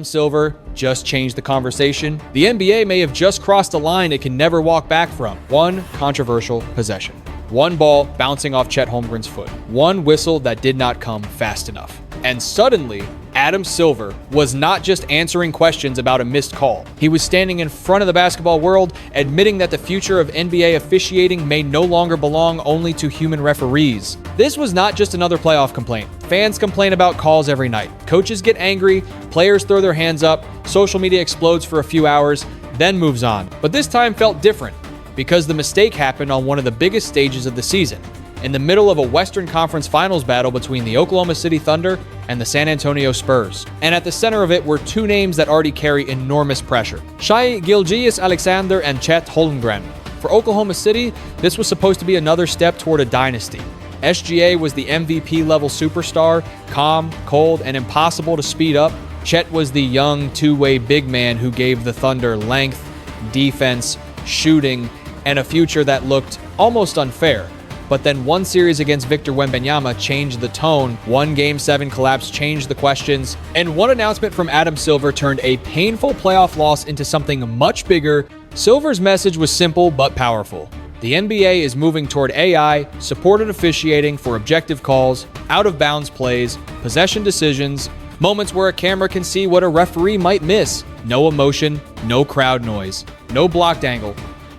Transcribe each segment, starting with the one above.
Adam Silver just changed the conversation. The NBA may have just crossed a line it can never walk back from. One controversial possession. One ball bouncing off Chet Holmgren's foot. One whistle that did not come fast enough. And suddenly, Adam Silver was not just answering questions about a missed call. He was standing in front of the basketball world, admitting that the future of NBA officiating may no longer belong only to human referees. This was not just another playoff complaint. Fans complain about calls every night. Coaches get angry, players throw their hands up, social media explodes for a few hours, then moves on. But this time felt different because the mistake happened on one of the biggest stages of the season, in the middle of a Western Conference Finals battle between the Oklahoma City Thunder and the San Antonio Spurs. And at the center of it were two names that already carry enormous pressure: Gilgeous-Alexander and Chet Holmgren. For Oklahoma City, this was supposed to be another step toward a dynasty. SGA was the MVP-level superstar, calm, cold, and impossible to speed up. Chet was the young two-way big man who gave the Thunder length, defense, shooting, and a future that looked almost unfair. But then one series against Victor Wembanyama changed the tone. One Game 7 collapse changed the questions. And one announcement from Adam Silver turned a painful playoff loss into something much bigger. Silver's message was simple but powerful. The NBA is moving toward AI, supported officiating for objective calls, out-of-bounds plays, possession decisions, moments where a camera can see what a referee might miss. No emotion, no crowd noise, no blocked angle.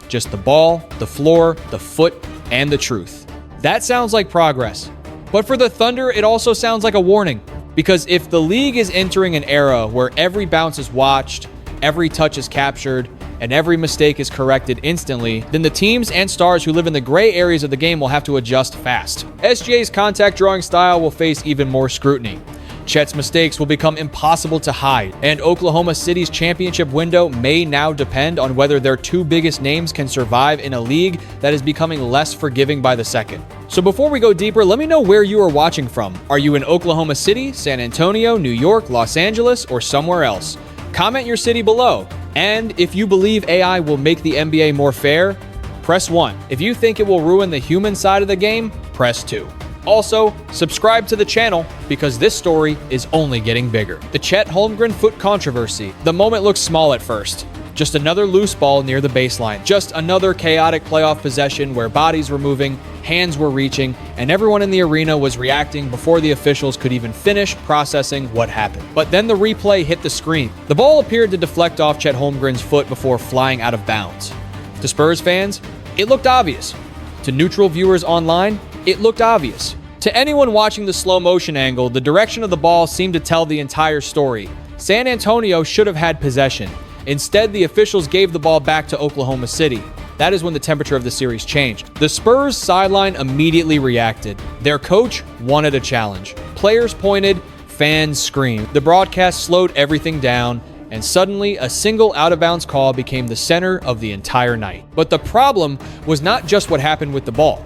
Just the ball, the floor, the foot, and the truth. That sounds like progress. But for the Thunder, it also sounds like a warning. Because if the league is entering an era where every bounce is watched, every touch is captured, and every mistake is corrected instantly, then the teams and stars who live in the gray areas of the game will have to adjust fast. SGA's contact drawing style will face even more scrutiny. Chet's mistakes will become impossible to hide, and Oklahoma City's championship window may now depend on whether their two biggest names can survive in a league that is becoming less forgiving by the second. So before we go deeper, let me know where you are watching from. Are you in Oklahoma City, San Antonio, New York, Los Angeles, or somewhere else? Comment your city below. And if you believe AI will make the NBA more fair, press 1. If you think it will ruin the human side of the game, press 2. Also, subscribe to the channel because this story is only getting bigger. The Chet Holmgren foot controversy. The moment looks small at first. Just another loose ball near the baseline. Just another chaotic playoff possession where bodies were moving, hands were reaching, and everyone in the arena was reacting before the officials could even finish processing what happened. But then the replay hit the screen. The ball appeared to deflect off Chet Holmgren's foot before flying out of bounds. To Spurs fans, it looked obvious. To neutral viewers online, it looked obvious. To anyone watching the slow motion angle, the direction of the ball seemed to tell the entire story. San Antonio should have had possession. Instead, the officials gave the ball back to Oklahoma City. That is when the temperature of the series changed. The Spurs sideline immediately reacted. Their coach wanted a challenge. Players pointed, fans screamed. The broadcast slowed everything down, and suddenly a single out-of-bounds call became the center of the entire night. But the problem was not just what happened with the ball.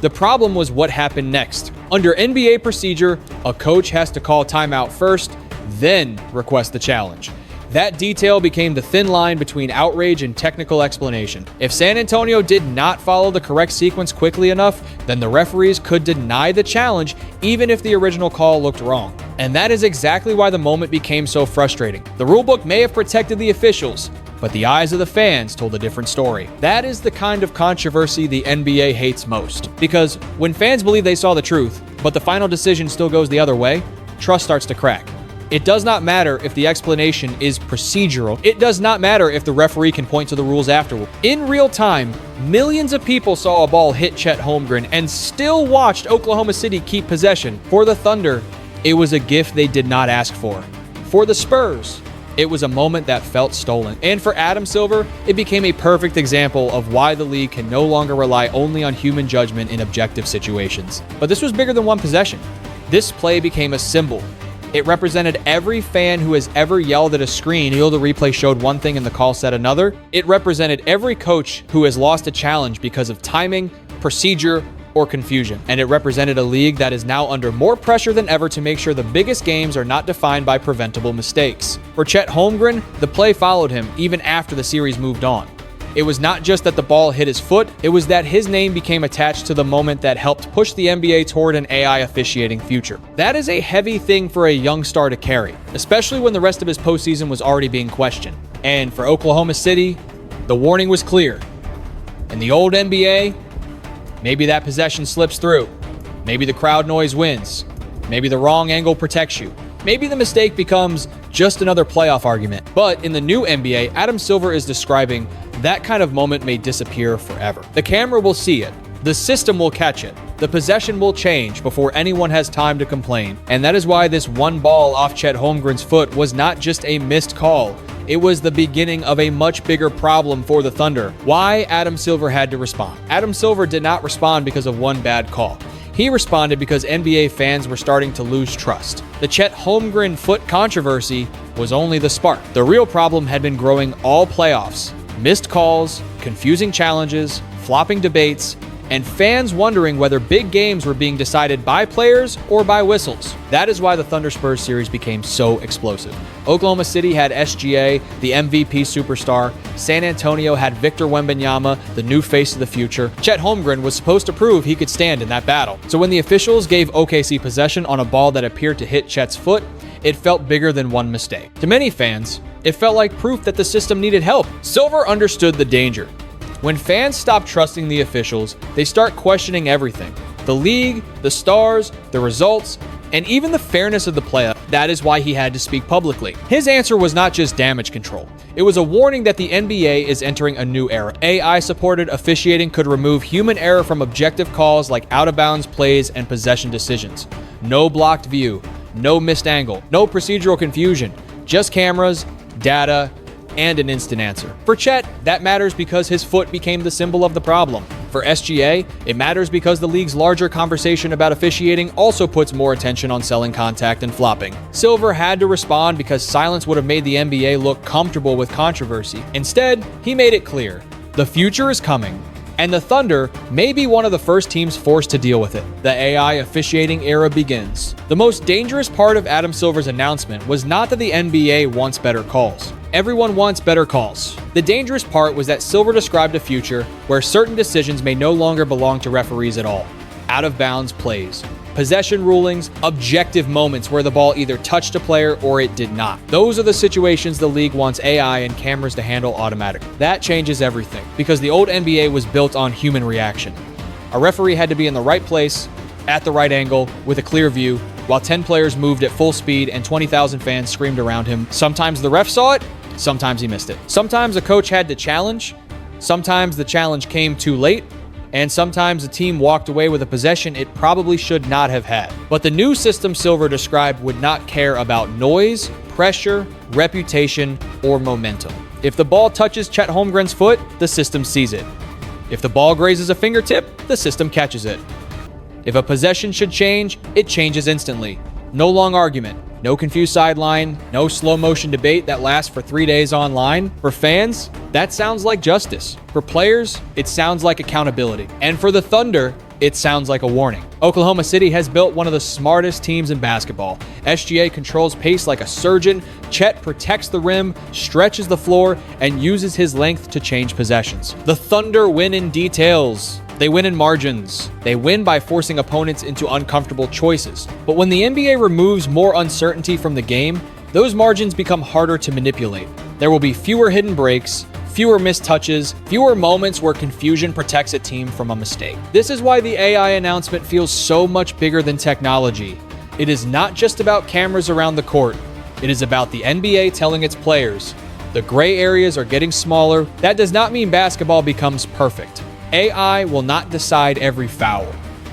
The problem was what happened next. Under NBA procedure, a coach has to call timeout first, then request the challenge. That detail became the thin line between outrage and technical explanation. If San Antonio did not follow the correct sequence quickly enough, then the referees could deny the challenge even if the original call looked wrong. And that is exactly why the moment became so frustrating. The rulebook may have protected the officials, but the eyes of the fans told a different story. That is the kind of controversy the NBA hates most. Because when fans believe they saw the truth, but the final decision still goes the other way, trust starts to crack. It does not matter if the explanation is procedural. It does not matter if the referee can point to the rules afterward. In real time, millions of people saw a ball hit Chet Holmgren and still watched Oklahoma City keep possession. For the Thunder, it was a gift they did not ask for. For the Spurs, it was a moment that felt stolen. And for Adam Silver, it became a perfect example of why the league can no longer rely only on human judgment in objective situations. But this was bigger than one possession. This play became a symbol. It represented every fan who has ever yelled at a screen until the replay showed one thing and the call said another. It represented every coach who has lost a challenge because of timing, procedure, or confusion. And it represented a league that is now under more pressure than ever to make sure the biggest games are not defined by preventable mistakes. For Chet Holmgren, the play followed him even after the series moved on. It was not just that the ball hit his foot, it was that his name became attached to the moment that helped push the NBA toward an AI officiating future. That is a heavy thing for a young star to carry, especially when the rest of his postseason was already being questioned. And for Oklahoma City, the warning was clear. In the old NBA, maybe that possession slips through. Maybe the crowd noise wins. Maybe the wrong angle protects you. Maybe the mistake becomes just another playoff argument. But in the new NBA, Adam Silver is describing that kind of moment may disappear forever. The camera will see it. The system will catch it. The possession will change before anyone has time to complain. And that is why this one ball off Chet Holmgren's foot was not just a missed call. It was the beginning of a much bigger problem for the Thunder. Why Adam Silver had to respond. Adam Silver did not respond because of one bad call. He responded because NBA fans were starting to lose trust. The Chet Holmgren foot controversy was only the spark. The real problem had been growing all playoffs. Missed calls, confusing challenges, flopping debates, and fans wondering whether big games were being decided by players or by whistles. That is why the Thunder-Spurs series became so explosive. Oklahoma City had SGA, the MVP superstar. San Antonio had Victor Wembanyama, the new face of the future. Chet Holmgren was supposed to prove he could stand in that battle. So when the officials gave OKC possession on a ball that appeared to hit Chet's foot, it felt bigger than one mistake. To many fans, it felt like proof that the system needed help. Silver understood the danger. When fans stop trusting the officials, they start questioning everything. The league, the stars, the results, and even the fairness of the playoff. That is why he had to speak publicly. His answer was not just damage control. It was a warning that the NBA is entering a new era. AI-supported officiating could remove human error from objective calls like out-of-bounds plays and possession decisions. No blocked view, no missed angle, no procedural confusion, just cameras, data, and an instant answer. For Chet, that matters because his foot became the symbol of the problem. For SGA, it matters because the league's larger conversation about officiating also puts more attention on selling contact and flopping. Silver had to respond because silence would have made the NBA look comfortable with controversy. Instead, he made it clear, the future is coming, and the Thunder may be one of the first teams forced to deal with it. The AI officiating era begins. The most dangerous part of Adam Silver's announcement was not that the NBA wants better calls. Everyone wants better calls. The dangerous part was that Silver described a future where certain decisions may no longer belong to referees at all. Out-of-bounds plays, possession rulings, objective moments where the ball either touched a player or it did not. Those are the situations the league wants AI and cameras to handle automatically. That changes everything because the old NBA was built on human reaction. A referee had to be in the right place, at the right angle, with a clear view, while 10 players moved at full speed and 20,000 fans screamed around him. Sometimes the ref saw it, sometimes he missed it. Sometimes a coach had to challenge, sometimes the challenge came too late, and sometimes the team walked away with a possession it probably should not have had. But the new system Silver described would not care about noise, pressure, reputation, or momentum. If the ball touches Chet Holmgren's foot, the system sees it. If the ball grazes a fingertip, the system catches it. If a possession should change, it changes instantly. No long argument, no confused sideline, no slow motion debate that lasts for 3 days online. For fans, that sounds like justice. For players, it sounds like accountability. And for the Thunder, it sounds like a warning. Oklahoma City has built one of the smartest teams in basketball. SGA controls pace like a surgeon. Chet protects the rim, stretches the floor, and uses his length to change possessions. The Thunder win in details. They win in margins. They win by forcing opponents into uncomfortable choices. But when the NBA removes more uncertainty from the game, those margins become harder to manipulate. There will be fewer hidden breaks, fewer missed touches, fewer moments where confusion protects a team from a mistake. This is why the AI announcement feels so much bigger than technology. It is not just about cameras around the court. It is about the NBA telling its players, the gray areas are getting smaller. That does not mean basketball becomes perfect. AI will not decide every foul.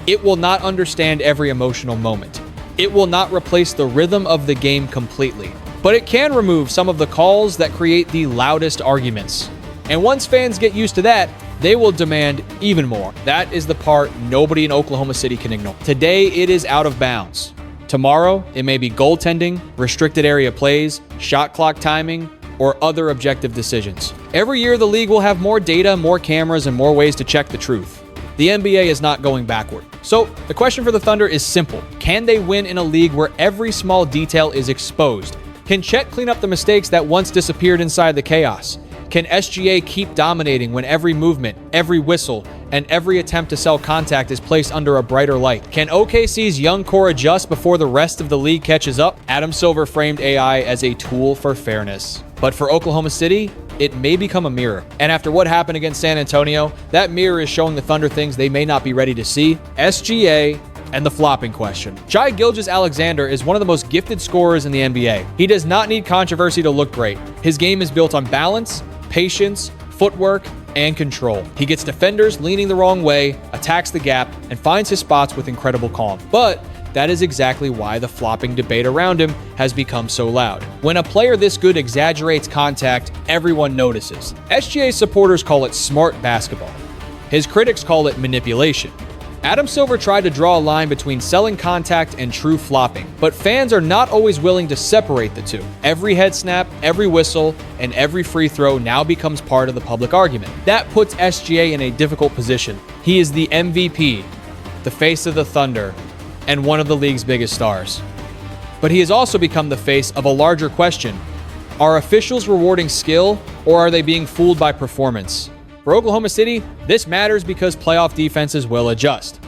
It will not understand every emotional moment. It will not replace the rhythm of the game completely. But it can remove some of the calls that create the loudest arguments. And once fans get used to that, they will demand even more. That is the part nobody in Oklahoma City can ignore. Today, it is out of bounds. Tomorrow, it may be goaltending, restricted area plays, shot clock timing, or other objective decisions. Every year, the league will have more data, more cameras, and more ways to check the truth. The NBA is not going backward. So, the question for the Thunder is simple. Can they win in a league where every small detail is exposed? Can Chet clean up the mistakes that once disappeared inside the chaos? Can SGA keep dominating when every movement, every whistle, and every attempt to sell contact is placed under a brighter light? Can OKC's young core adjust before the rest of the league catches up? Adam Silver framed AI as a tool for fairness. But for Oklahoma City, it may become a mirror. And after what happened against San Antonio, that mirror is showing the Thunder things they may not be ready to see. SGA and the flopping question. Gilgeous-Alexander is one of the most gifted scorers in the NBA. He does not need controversy to look great. His game is built on balance, patience, footwork, and control. He gets defenders leaning the wrong way, attacks the gap, and finds his spots with incredible calm. But that is exactly why the flopping debate around him has become so loud. When a player this good exaggerates contact, everyone notices. SGA supporters call it smart basketball. His critics call it manipulation. Adam Silver tried to draw a line between selling contact and true flopping, but fans are not always willing to separate the two. Every head snap, every whistle, and every free throw now becomes part of the public argument. That puts SGA in a difficult position. He is the MVP, the face of the Thunder, and one of the league's biggest stars. But he has also become the face of a larger question. Are officials rewarding skill, or are they being fooled by performance? For Oklahoma City, this matters because playoff defenses will adjust.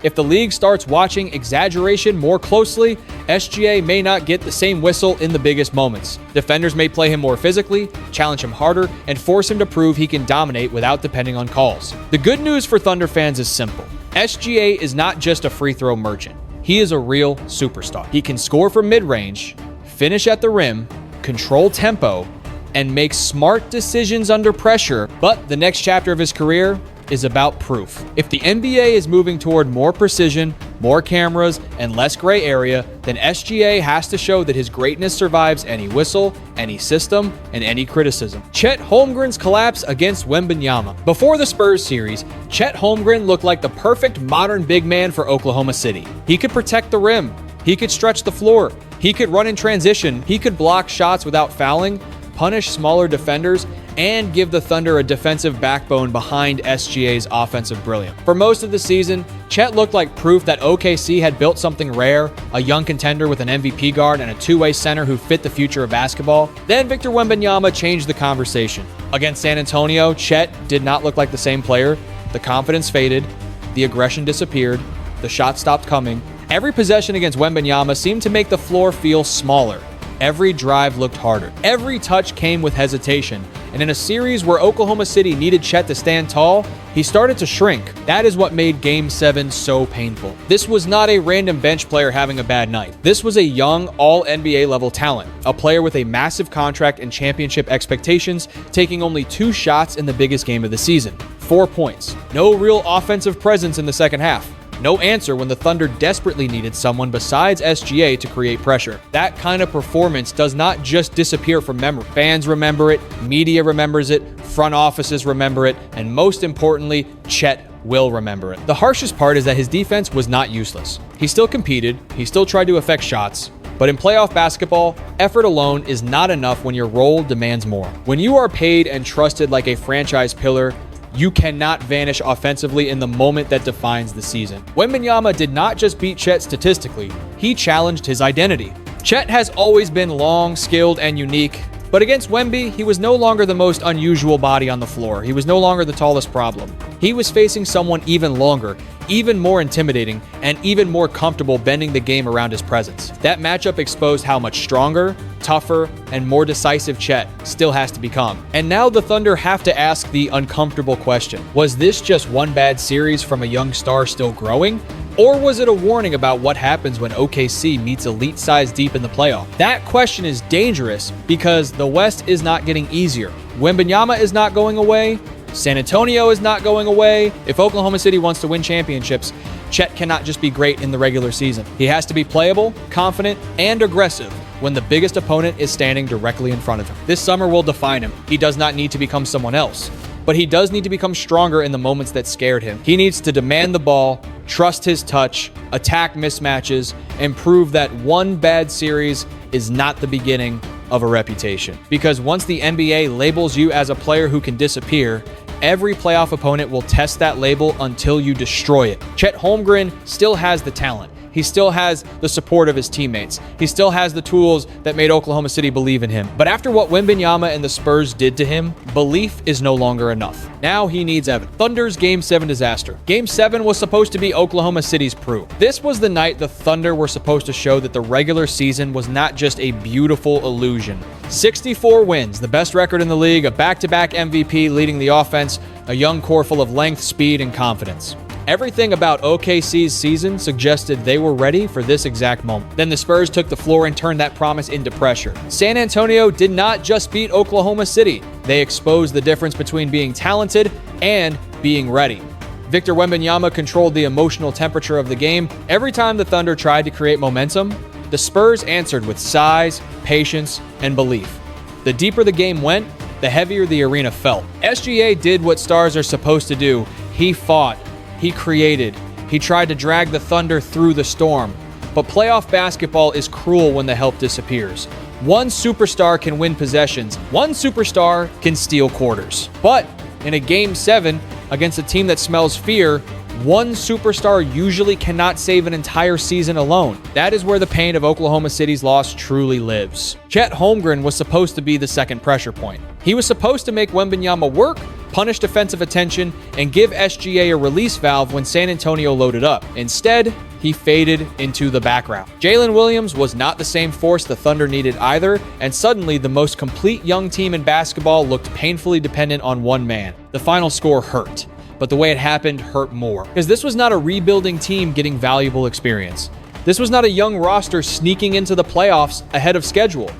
If the league starts watching exaggeration more closely, SGA may not get the same whistle in the biggest moments. Defenders may play him more physically, challenge him harder, and force him to prove he can dominate without depending on calls. The good news for Thunder fans is simple. SGA is not just a free throw merchant. He is a real superstar. He can score from mid-range, finish at the rim, control tempo, and make smart decisions under pressure, but the next chapter of his career is about proof. If the NBA is moving toward more precision, more cameras, and less gray area, then SGA has to show that his greatness survives any whistle, any system, and any criticism. Chet Holmgren's collapse against Wembanyama. Before the Spurs series, Chet Holmgren looked like the perfect modern big man for Oklahoma City. He could protect the rim, he could stretch the floor, he could run in transition, he could block shots without fouling, punish smaller defenders, and give the Thunder a defensive backbone behind SGA's offensive brilliance. For most of the season, Chet looked like proof that OKC had built something rare, a young contender with an MVP guard and a two-way center who fit the future of basketball. Then Victor Wembanyama changed the conversation. Against San Antonio, Chet did not look like the same player. The confidence faded, the aggression disappeared, the shots stopped coming. Every possession against Wembanyama seemed to make the floor feel smaller. Every drive looked harder. Every touch came with hesitation. And in a series where Oklahoma City needed Chet to stand tall, he started to shrink. That is what made Game 7 so painful. This was not a random bench player having a bad night. This was a young, all-NBA level talent. A player with a massive contract and championship expectations, taking only 2 shots in the biggest game of the season. 4 points. No real offensive presence in the second half. No answer when the Thunder desperately needed someone besides SGA to create pressure. That kind of performance does not just disappear from memory. Fans remember it, media remembers it, front offices remember it, and most importantly, Chet will remember it. The harshest part is that his defense was not useless. He still competed, he still tried to affect shots, but in playoff basketball, effort alone is not enough when your role demands more. When you are paid and trusted like a franchise pillar, you cannot vanish offensively in the moment that defines the season. Wembanyama did not just beat Chet statistically, he challenged his identity. Chet has always been long, skilled, and unique, but against Wemby, he was no longer the most unusual body on the floor. He was no longer the tallest problem. He was facing someone even longer, even more intimidating, and even more comfortable bending the game around his presence. That matchup exposed how much stronger, tougher, and more decisive Chet still has to become. And now the Thunder have to ask the uncomfortable question. Was this just one bad series from a young star still growing? Or was it a warning about what happens when OKC meets elite size deep in the playoff? That question is dangerous because the West is not getting easier. Wembanyama is not going away. San Antonio is not going away. If Oklahoma City wants to win championships, Chet cannot just be great in the regular season. He has to be playable, confident, and aggressive when the biggest opponent is standing directly in front of him. This summer will define him. He does not need to become someone else, but he does need to become stronger in the moments that scared him. He needs to demand the ball, trust his touch, attack mismatches, and prove that one bad series is not the beginning of a reputation. Because once the NBA labels you as a player who can disappear, every playoff opponent will test that label until you destroy it. Chet Holmgren still has the talent. He still has the support of his teammates. He still has the tools that made Oklahoma City believe in him. But after what Wembanyama and the Spurs did to him, belief is no longer enough. Now he needs evidence. Thunder's Game 7 disaster. Game 7 was supposed to be Oklahoma City's proof. This was the night the Thunder were supposed to show that the regular season was not just a beautiful illusion. 64 wins, the best record in the league, a back-to-back MVP leading the offense, a young core full of length, speed, and confidence. Everything about OKC's season suggested they were ready for this exact moment. Then the Spurs took the floor and turned that promise into pressure. San Antonio did not just beat Oklahoma City. They exposed the difference between being talented and being ready. Victor Wembanyama controlled the emotional temperature of the game. Every time the Thunder tried to create momentum, the Spurs answered with size, patience, and belief. The deeper the game went, the heavier the arena felt. SGA did what stars are supposed to do. He fought. He created. He tried to drag the Thunder through the storm. But playoff basketball is cruel when the help disappears. One superstar can win possessions. One superstar can steal quarters. But in a Game 7 against a team that smells fear, one superstar usually cannot save an entire season alone. That is where the pain of Oklahoma City's loss truly lives. Chet Holmgren was supposed to be the second pressure point. He was supposed to make Wembanyama work, punish defensive attention, and give SGA a release valve when San Antonio loaded up. Instead, he faded into the background. Jalen Williams was not the same force the Thunder needed either, and suddenly the most complete young team in basketball looked painfully dependent on one man. The final score hurt, but the way it happened hurt more. Because this was not a rebuilding team getting valuable experience. This was not a young roster sneaking into the playoffs ahead of schedule.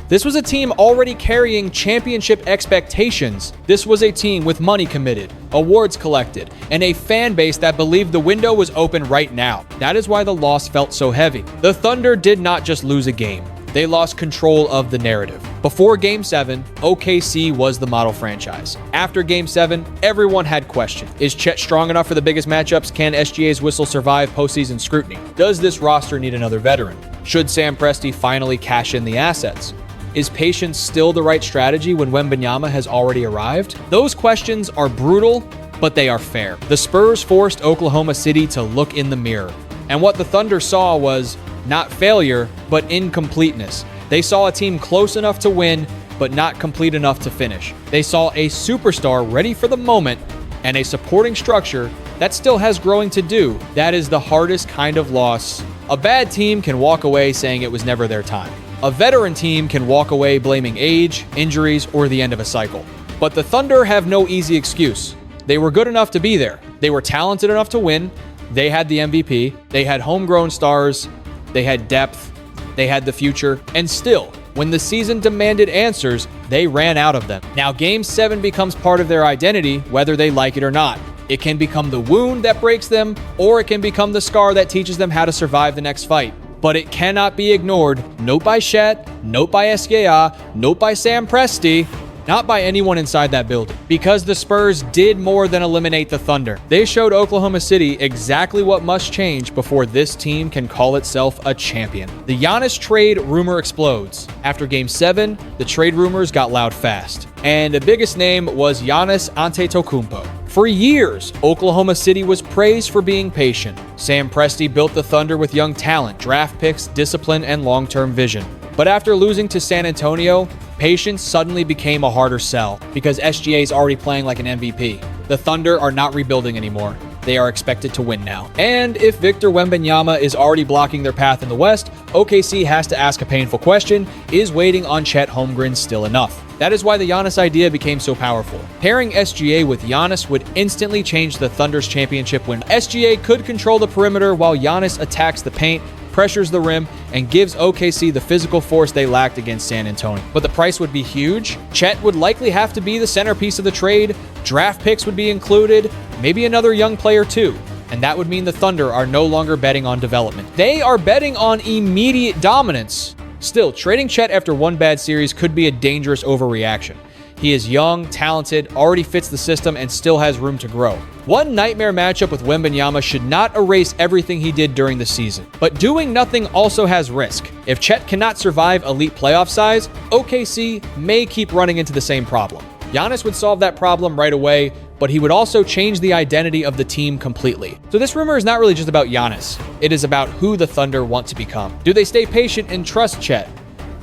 This was a team already carrying championship expectations. This was a team with money committed, awards collected, and a fan base that believed the window was open right now. That is why the loss felt so heavy. The Thunder did not just lose a game. They lost control of the narrative. Before Game 7, OKC was the model franchise. After Game 7, everyone had questions. Is Chet strong enough for the biggest matchups? Can SGA's whistle survive postseason scrutiny? Does this roster need another veteran? Should Sam Presti finally cash in the assets? Is patience still the right strategy when Wembanyama has already arrived? Those questions are brutal, but they are fair. The Spurs forced Oklahoma City to look in the mirror. And what the Thunder saw was not failure, but incompleteness. They saw a team close enough to win, but not complete enough to finish. They saw a superstar ready for the moment and a supporting structure that still has growing to do. That is the hardest kind of loss. A bad team can walk away saying it was never their time. A veteran team can walk away blaming age, injuries, or the end of a cycle. But the Thunder have no easy excuse. They were good enough to be there. They were talented enough to win. They had the MVP. They had homegrown stars. They had depth. They had the future. And still, when the season demanded answers, they ran out of them. Now, Game 7 becomes part of their identity, whether they like it or not. It can become the wound that breaks them, or it can become the scar that teaches them how to survive the next fight. But it cannot be ignored. Note by Chet, note by SGA, note by Sam Presti, not by anyone inside that building. Because the Spurs did more than eliminate the Thunder. They showed Oklahoma City exactly what must change before this team can call itself a champion. The Giannis trade rumor explodes. After Game 7, the trade rumors got loud fast. And the biggest name was Giannis Antetokounmpo. For years, Oklahoma City was praised for being patient. Sam Presti built the Thunder with young talent, draft picks, discipline, and long-term vision. But after losing to San Antonio, patience suddenly became a harder sell because SGA is already playing like an MVP. The Thunder are not rebuilding anymore. They are expected to win now. And if Victor Wembanyama is already blocking their path in the West, OKC has to ask a painful question: is waiting on Chet Holmgren still enough? That is why the Giannis idea became so powerful. Pairing SGA with Giannis would instantly change the Thunder's championship win. SGA could control the perimeter while Giannis attacks the paint, pressures the rim, and gives OKC the physical force they lacked against San Antonio. But the price would be huge. Chet would likely have to be the centerpiece of the trade. Draft picks would be included, maybe another young player too. And that would mean the Thunder are no longer betting on development. They are betting on immediate dominance. Still, trading Chet after one bad series could be a dangerous overreaction. He is young, talented, already fits the system, and still has room to grow. One nightmare matchup with Wembanyama should not erase everything he did during the season. But doing nothing also has risk. If Chet cannot survive elite playoff size, OKC may keep running into the same problem. Giannis would solve that problem right away, but he would also change the identity of the team completely. So this rumor is not really just about Giannis. It is about who the Thunder want to become. Do they stay patient and trust Chet?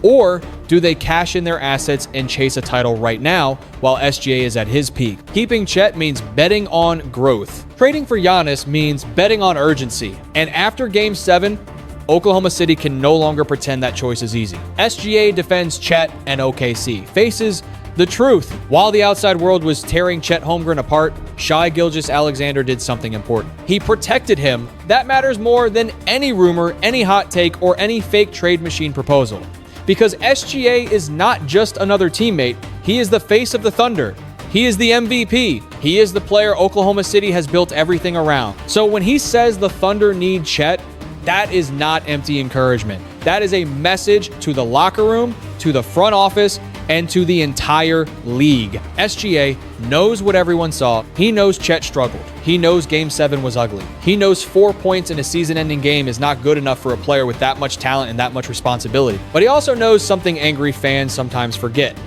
Or do they cash in their assets and chase a title right now while SGA is at his peak? Keeping Chet means betting on growth. Trading for Giannis means betting on urgency. And after Game 7, Oklahoma City can no longer pretend that choice is easy. SGA defends Chet and OKC, faces the truth. While the outside world was tearing Chet Holmgren apart, Gilgeous-Alexander did something important. He protected him. That matters more than any rumor, any hot take, or any fake trade machine proposal. Because SGA is not just another teammate, he is the face of the Thunder. He is the MVP. He is the player Oklahoma City has built everything around. So when he says the Thunder need Chet, that is not empty encouragement. That is a message to the locker room, to the front office, and to the entire league. SGA knows what everyone saw. He knows Chet struggled. He knows Game 7 was ugly. He knows 4 points in a season-ending game is not good enough for a player with that much talent and that much responsibility. But he also knows something angry fans sometimes forget.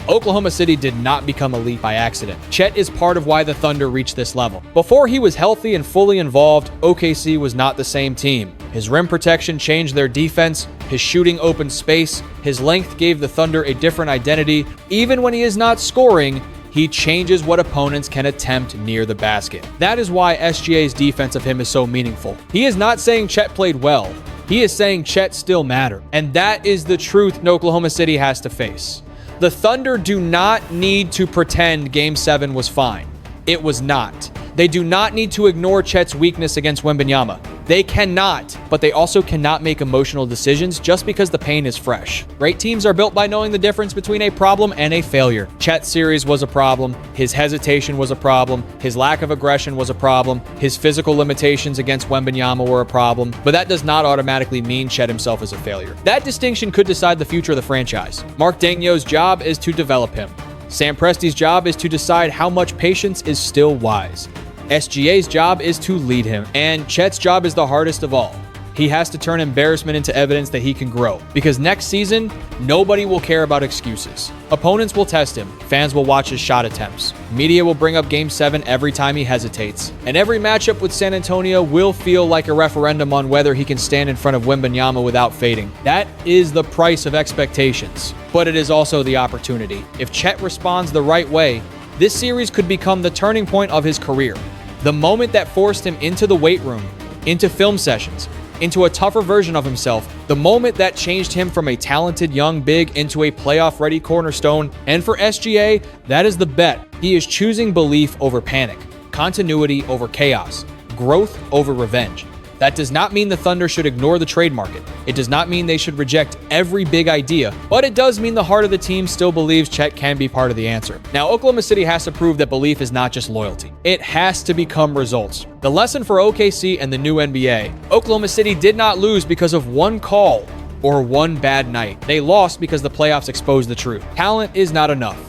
Oklahoma City did not become elite by accident. Chet is part of why the Thunder reached this level. Before he was healthy and fully involved, OKC was not the same team. His rim protection changed their defense, his shooting opened space, his length gave the Thunder a different identity. Even when he is not scoring, he changes what opponents can attempt near the basket. That is why SGA's defense of him is so meaningful. He is not saying Chet played well. He is saying Chet still mattered. And that is the truth Oklahoma City has to face. The Thunder do not need to pretend Game 7 was fine. It was not. They do not need to ignore Chet's weakness against Wembanyama. They cannot, but they also cannot make emotional decisions just because the pain is fresh. Great teams are built by knowing the difference between a problem and a failure. Chet's series was a problem. His hesitation was a problem. His lack of aggression was a problem. His physical limitations against Wembanyama were a problem. But that does not automatically mean Chet himself is a failure. That distinction could decide the future of the franchise. Mark Daigneault's job is to develop him. Sam Presti's job is to decide how much patience is still wise. SGA's job is to lead him, and Chet's job is the hardest of all. He has to turn embarrassment into evidence that he can grow, because next season, nobody will care about excuses. Opponents will test him, fans will watch his shot attempts, media will bring up Game 7 every time he hesitates, and every matchup with San Antonio will feel like a referendum on whether he can stand in front of Wembanyama without fading. That is the price of expectations, but it is also the opportunity. If Chet responds the right way, this series could become the turning point of his career. The moment that forced him into the weight room, into film sessions, into a tougher version of himself, the moment that changed him from a talented young big into a playoff-ready cornerstone. And for SGA, that is the bet. He is choosing belief over panic, continuity over chaos, growth over revenge. That does not mean the Thunder should ignore the trade market. It does not mean they should reject every big idea, but it does mean the heart of the team still believes Chet can be part of the answer. Now, Oklahoma City has to prove that belief is not just loyalty. It has to become results. The lesson for OKC and the new NBA: Oklahoma City did not lose because of one call or one bad night. They lost because the playoffs exposed the truth. Talent is not enough.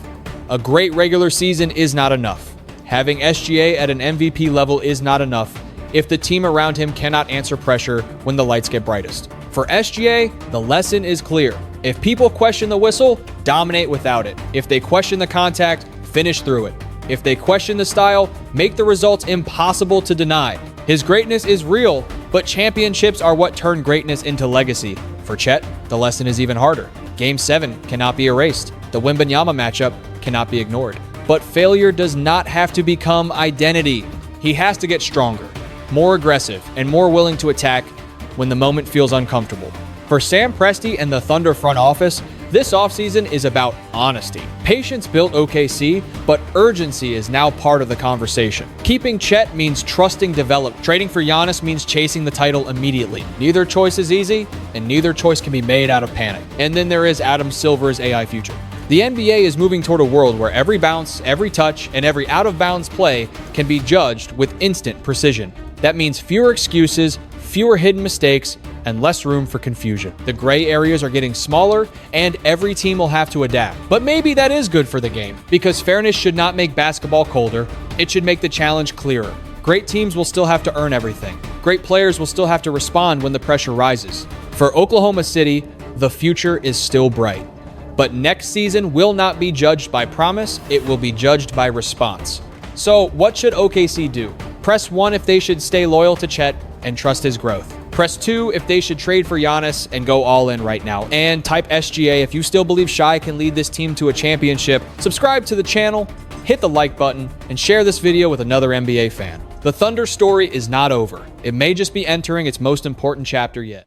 A great regular season is not enough. Having SGA at an MVP level is not enough if the team around him cannot answer pressure when the lights get brightest. For SGA, the lesson is clear. If people question the whistle, dominate without it. If they question the contact, finish through it. If they question the style, make the results impossible to deny. His greatness is real, but championships are what turn greatness into legacy. For Chet, the lesson is even harder. Game 7 cannot be erased. The Wembanyama matchup cannot be ignored. But failure does not have to become identity. He has to get stronger, more aggressive, and more willing to attack when the moment feels uncomfortable. For Sam Presti and the Thunder front office, this offseason is about honesty. Patience built OKC, but urgency is now part of the conversation. Keeping Chet means trusting development. Trading for Giannis means chasing the title immediately. Neither choice is easy, and neither choice can be made out of panic. And then there is Adam Silver's AI future. The NBA is moving toward a world where every bounce, every touch, and every out-of-bounds play can be judged with instant precision. That means fewer excuses, fewer hidden mistakes, and less room for confusion. The gray areas are getting smaller, and every team will have to adapt. But maybe that is good for the game, because fairness should not make basketball colder. It should make the challenge clearer. Great teams will still have to earn everything. Great players will still have to respond when the pressure rises. For Oklahoma City, the future is still bright. But next season will not be judged by promise, it will be judged by response. So what should OKC do? Press 1 if they should stay loyal to Chet and trust his growth. Press 2 if they should trade for Giannis and go all in right now. And type SGA if you still believe Shai can lead this team to a championship. Subscribe to the channel, hit the like button, and share this video with another NBA fan. The Thunder story is not over. It may just be entering its most important chapter yet.